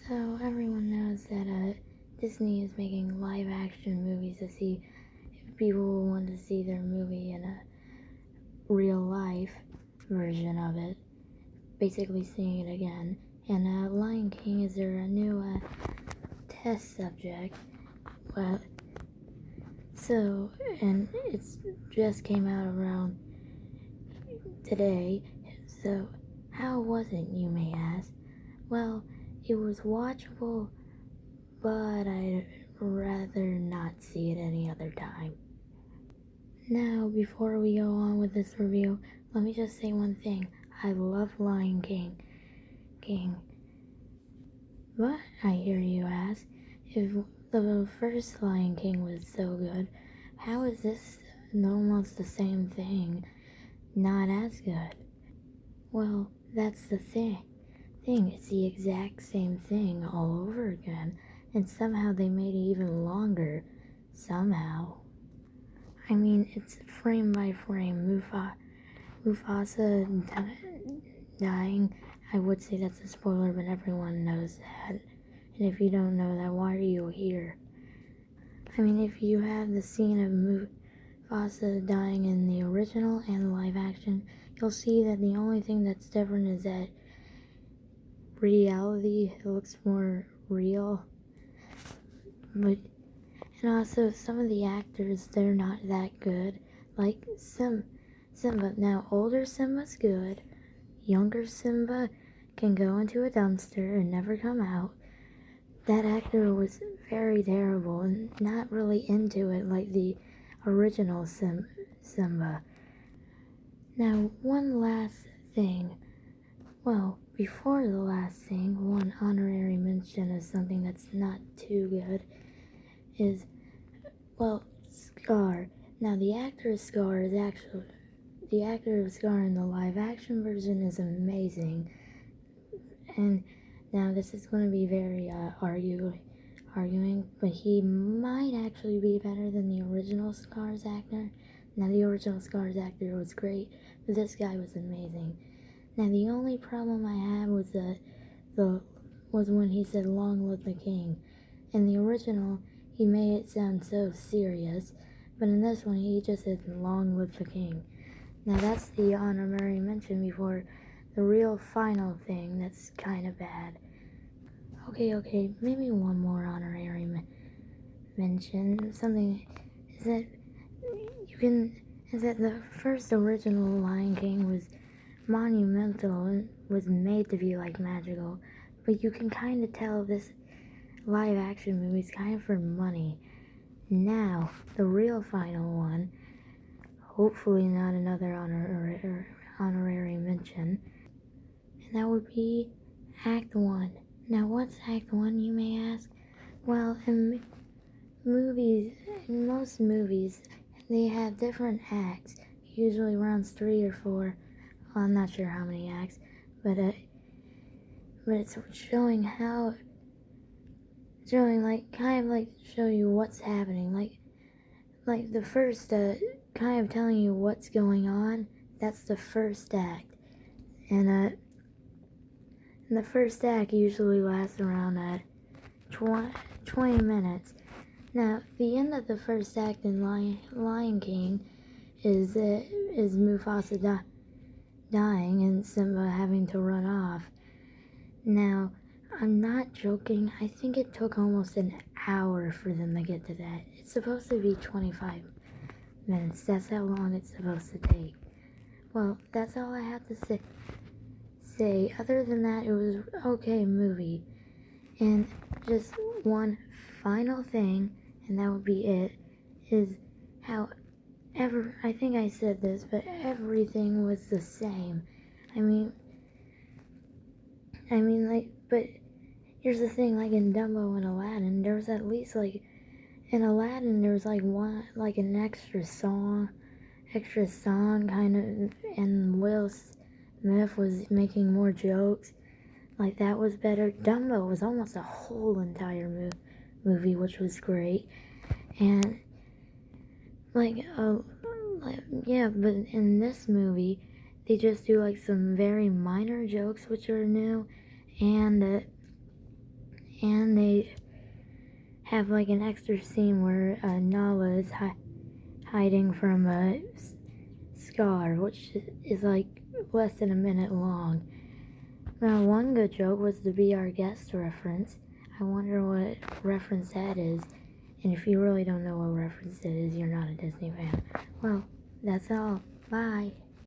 So everyone knows that Disney is making live action movies to see if people will want to see their movie in a real life version of it, basically seeing it again. And Lion King is their new test subject. Well, and it's just came out around today. So how was it, you may ask? Well, it was watchable, but I'd rather not see it any other time. Now, before we go on with this review, let me just say one thing. I love Lion King. But, I hear you ask, if the first Lion King was so good, how is this almost the same thing not as good? Well, that's the thing. It's the exact same thing all over again, and somehow they made it even longer. Somehow. I mean, it's frame by frame. Mufasa dying. I would say that's a spoiler, but everyone knows that. And if you don't know that, why are you here? I mean, if you have the scene of Mufasa dying in the original and live action, you'll see that the only thing that's different is that reality looks more real. But and also some of the actors, they're not that good. Like Simba. Now older Simba's good. Younger Simba can go into a dumpster and never come out. That actor was very terrible and not really into it like the original Simba. Now one last thing. Well, before the last thing, one honorary mention of something that's not too good is, well, Scar. Now, the actor of Scar in the live action version is amazing. And now this is going to be very arguing, but he might actually be better than the original Scar's actor. Now, the original Scar's actor was great, but this guy was amazing. Now, the only problem I had was was when he said "Long live the King." In the original, he made it sound so serious, but in this one, he just said "Long live the King." Now, that's the honorary mention before the real final thing that's kind of bad. Okay, maybe one more honorary mention. Something is that the first original Lion King was monumental and was made to be like magical, but you can kind of tell this live action movie is kind of for money. Now, the real final one, hopefully not another honorary mention, and that would be Act 1. Now, what's Act 1, you may ask? Well, in most movies, they have different acts, usually runs 3 or 4. I'm not sure how many acts, but it's showing show you what's happening, like the first kind of telling you what's going on. That's the first act, and the first act usually lasts around 20 minutes. Now, the end of the first act in Lion King is Mufasa dying and Simba having to run off. Now, I'm not joking. I think it took almost an hour for them to get to that. It's supposed to be 25 minutes. That's how long it's supposed to take. Well, that's all I have to say. Other than that, it was an okay movie. And just one final thing, and that would be it, is how I think I said this, but everything was the same. I mean, but here's the thing, like in Dumbo and Aladdin, there was at least in Aladdin there was an extra song kind of, and Will Smith was making more jokes. Like, that was better. Dumbo was almost a whole entire movie, which was great. And yeah, but in this movie, they just do some very minor jokes, which are new, and And they have like an extra scene where Nala is hiding from Scar, which is like less than a minute long. Now, one good joke was the Be Our Guest reference. I wonder what reference that is. And if you really don't know what reference it is, you're not a Disney fan. Well, that's all. Bye.